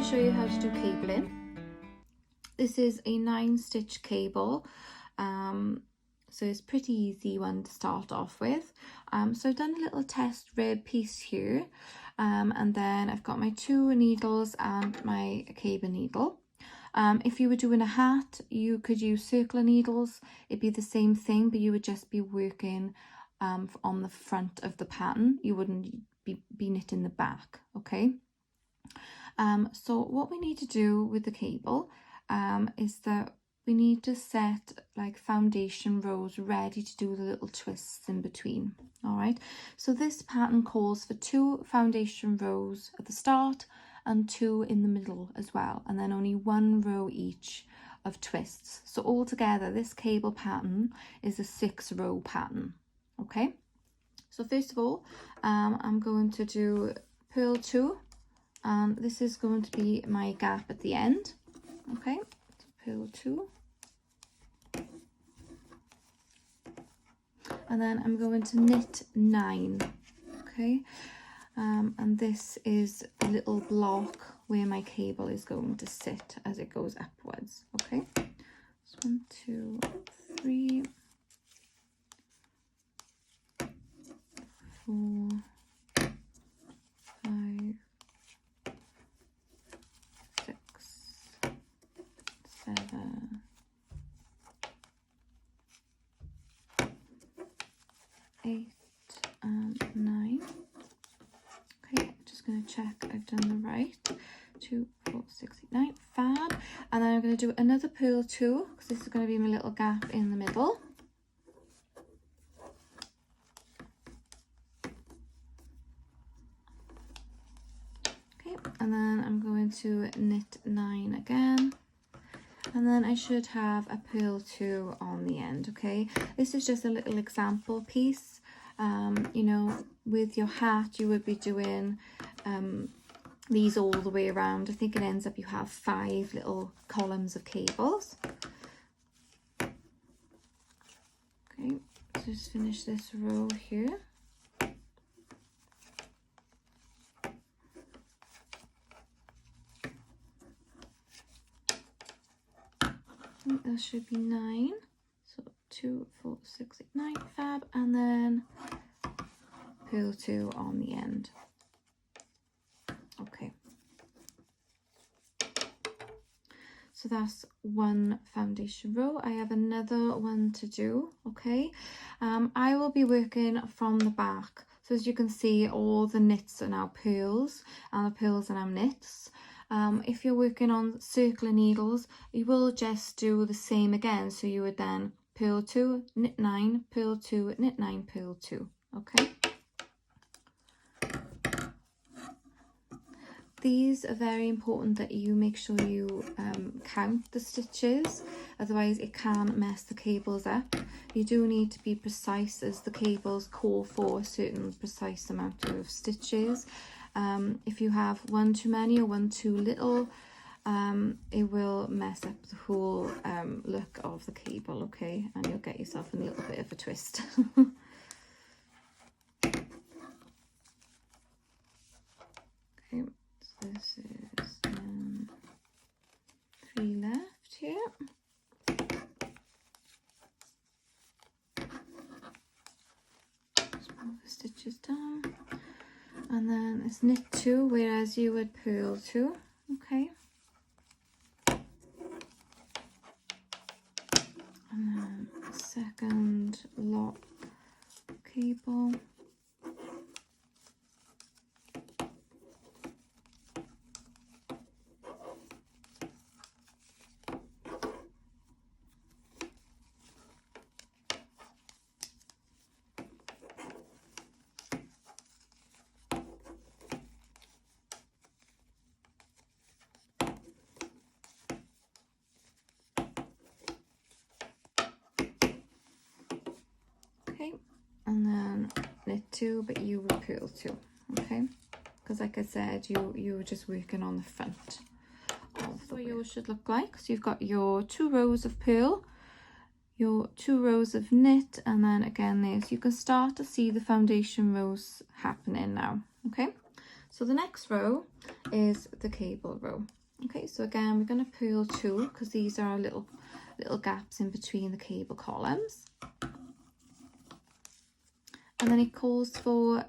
to show you how to do cabling. This is a 9-stitch cable, so it's pretty easy one to start off with. So I've done a little test rib piece here, and then I've got my 2 needles and my cable needle. If you were doing a hat, you could use circular needles. It'd be the same thing, but you would just be working on the front of the pattern. You wouldn't be knitting the back, okay? So what we need to do with the cable is that we need to set like foundation rows ready to do the little twists in between. All right, so this pattern calls for 2 foundation rows at the start and 2 in the middle as well, and then only 1 row each of twists. So altogether this cable pattern is a 6-row pattern. Okay, so first of all I'm going to do purl 2, and this is going to be my gap at the end. Okay, so purl 2, and then I'm going to knit 9. Okay, and this is the little block where my cable is going to sit as it goes upwards. Okay, so 1, 2, 3, 4, 5, 6, 7, 8 and 9. Okay, just going to check I've done the right. 2, 4, 6, 8, 9. Fab. And then I'm going to do another purl 2 because this is going to be my little gap in the middle. Okay, and then I'm going to knit 9 again. And then I should have a purl 2 on the end. Okay, this is just a little example piece. You know, with your hat you would be doing these all the way around. I think it ends up you have 5 little columns of cables. Okay, so just finish this row here. I think there should be 9. So 2, 4, 6, 8, 9. Fab. And then purl 2 on the end. Okay. So that's 1 foundation row. I have another one to do. Okay. I will be working from the back. So as you can see, all the knits are now purls and the purls are now knits. If you're working on circular needles, you will just do the same again. So you would then purl 2, knit 9, purl 2, knit 9, purl 2. Okay. These are very important that you make sure you count the stitches, otherwise it can mess the cables up. You do need to be precise as the cables call for a certain precise amount of stitches. If you have 1 too many or 1 too little, it will mess up the whole look of the cable, okay? And you'll get yourself in a little bit of a twist. Okay, so this is 3 left here. Just move the stitches down. And then it's knit 2, whereas you would purl 2, okay? And then second lock cable. Okay, and then knit 2, but you would purl 2, okay? Because like I said, you were just working on the front of the what yours should look like. So you've got your 2 rows of purl, your 2 rows of knit, and then again there. So you can start to see the foundation rows happening now, okay? So the next row is the cable row. Okay, so again, we're going to purl 2 because these are little gaps in between the cable columns. And then it calls for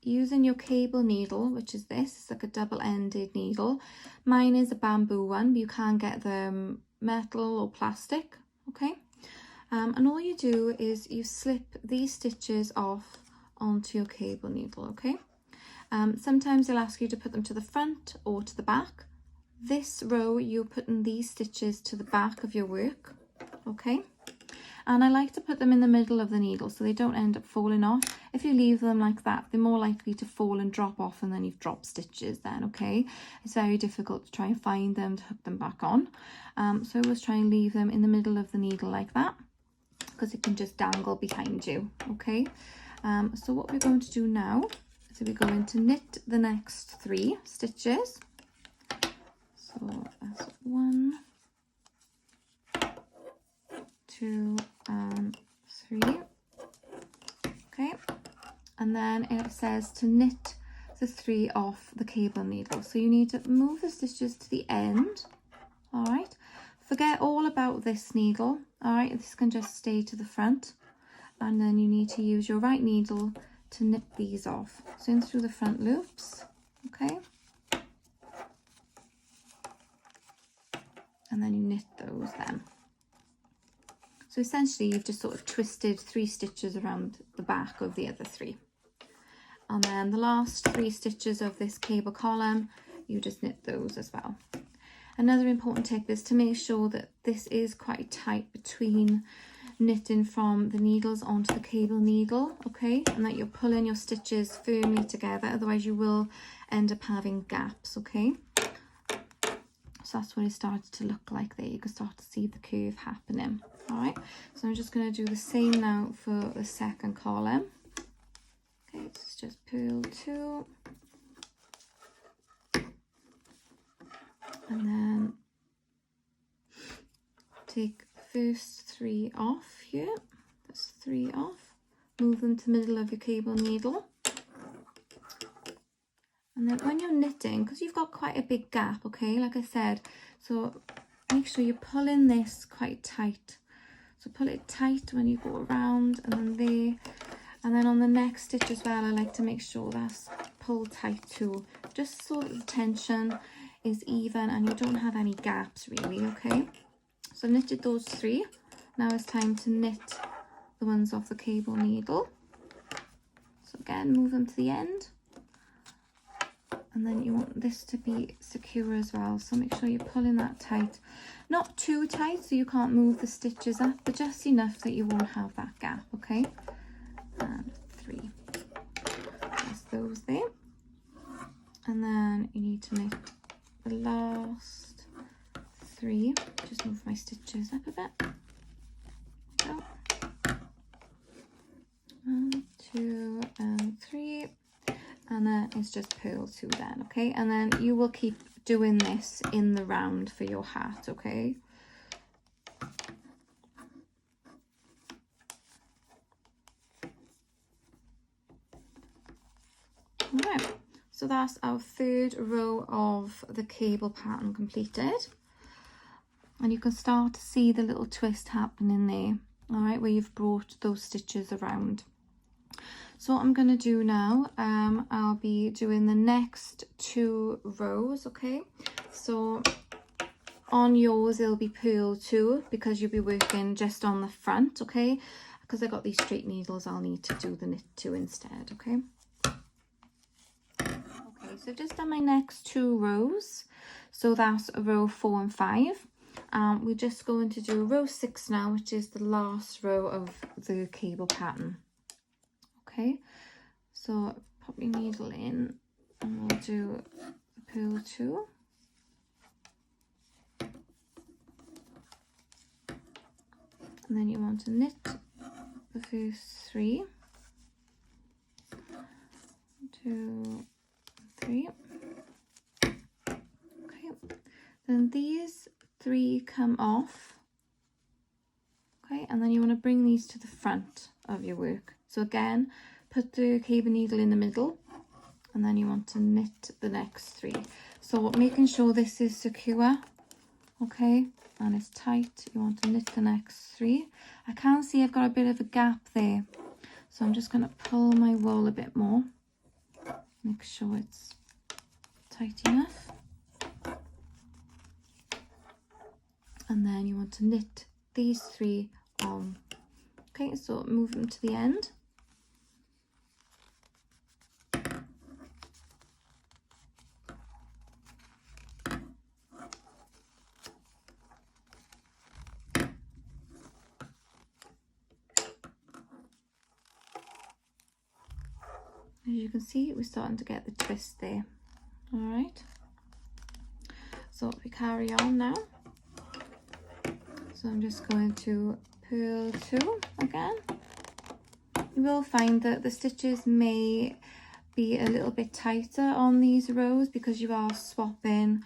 using your cable needle, which is this. It's like a double-ended needle. Mine is a bamboo one, but you can get them metal or plastic, okay? And all you do is you slip these stitches off onto your cable needle, okay? Sometimes they'll ask you to put them to the front or to the back. This row, you're putting these stitches to the back of your work, okay? And I like to put them in the middle of the needle so they don't end up falling off. If you leave them like that, they're more likely to fall and drop off, and then you've dropped stitches then, okay? It's very difficult to try and find them to hook them back on. So I always try and leave them in the middle of the needle like that, because it can just dangle behind you, okay? So what we're going to do now is we're going to knit the next 3 stitches. So that's 1, 2 and 3. Okay, and then it says to knit the 3 off the cable needle, so you need to move the stitches to the end. All right, forget all about this needle. All right, this can just stay to the front, and then you need to use your right needle to knit these off, so in through the front loops. Okay, and then you knit those then. So essentially you've just sort of twisted 3 stitches around the back of the other 3. And then the last 3 stitches of this cable column, you just knit those as well. Another important tip is to make sure that this is quite tight between knitting from the needles onto the cable needle, okay? And that you're pulling your stitches firmly together, otherwise you will end up having gaps, okay? So that's what it started to look like there. You can start to see the curve happening. All right, so I'm just going to do the same now for the second column. Okay, it's just purl 2. And then take the first 3 off here. That's 3 off. Move them to the middle of your cable needle. And then when you're knitting, because you've got quite a big gap, okay, like I said, so make sure you're pulling this quite tight. So pull it tight when you go around, and then there. And then on the next stitch as well, I like to make sure that's pulled tight too, just so that the tension is even and you don't have any gaps really, okay? So I've knitted those 3. Now it's time to knit the ones off the cable needle. So again, move them to the end. And then you want this to be secure as well, so make sure you're pulling that tight. Not too tight so you can't move the stitches up, but just enough that you won't have that gap, okay? And 3. That's those there. And then you need to knit the last 3. Just move my stitches up a bit. Go. 1, 2 and 3. And then it's just purl 2 then, okay? And then you will keep doing this in the round for your hat, okay? Alright, so that's our 3rd row of the cable pattern completed. And you can start to see the little twist happening there, alright, where you've brought those stitches around. So what I'm going to do now, I'll be doing the next 2 rows, okay? So on yours, it'll be purl 2 because you'll be working just on the front, okay? Because I got these straight needles, I'll need to do the knit 2 instead, okay? Okay, so I've just done my next 2 rows. So that's row 4 and 5. We're just going to do row 6 now, which is the last row of the cable pattern. Okay, so pop your needle in and we'll do the purl 2. And then you want to knit the first 3. 2, 3. Okay, then these 3 come off. Okay, and then you want to bring these to the front of your work. So again, put the cable needle in the middle and then you want to knit the next 3. So making sure this is secure, okay, and it's tight, you want to knit the next 3. I can see I've got a bit of a gap there, so I'm just going to pull my wool a bit more, make sure it's tight enough, and then you want to knit these 3 on. Okay, so move them to the end. As you can see, we're starting to get the twist there. All right, so we carry on now. So I'm just going to purl 2 again. You will find that the stitches may be a little bit tighter on these rows because you are swapping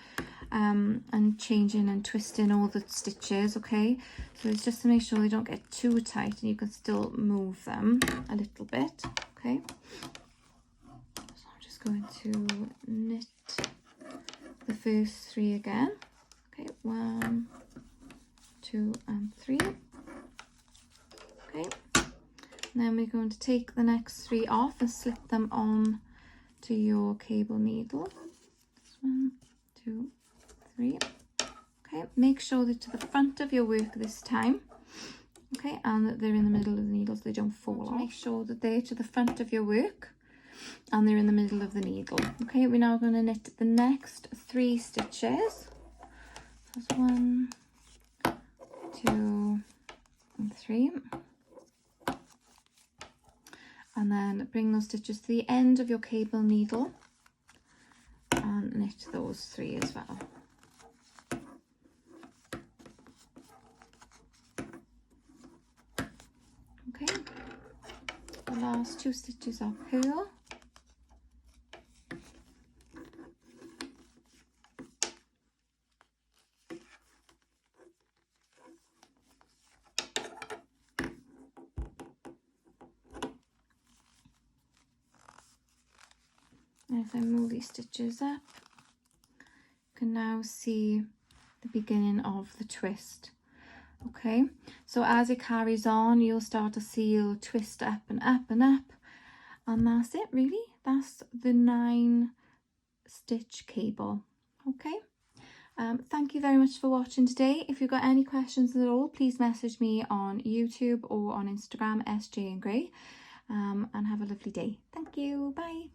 and changing and twisting all the stitches, okay? So it's just to make sure they don't get too tight and you can still move them a little bit, okay? So I'm just going to knit the first 3 again. Okay, 1, 2 and 3. Okay, and then we're going to take the next 3 off and slip them on to your cable needle. 1, 2, 3. Okay, make sure they're to the front of your work this time, okay, and that they're in the middle of the needle so they don't fall off. Make sure that they're to the front of your work and they're in the middle of the needle. Okay, we're now going to knit the next 3 stitches. That's 1, 2 and 3, and then bring those stitches to the end of your cable needle and knit those 3 as well. Okay, the last 2 stitches are purl. And if I move these stitches up, you can now see the beginning of the twist. Okay, so as it carries on, you'll start to see it'll twist up and up and up, and that's it really. That's the 9 stitch cable. Okay, thank you very much for watching today. If you've got any questions at all, please message me on YouTube or on Instagram, SJ and Gray, and have a lovely day. Thank you, bye.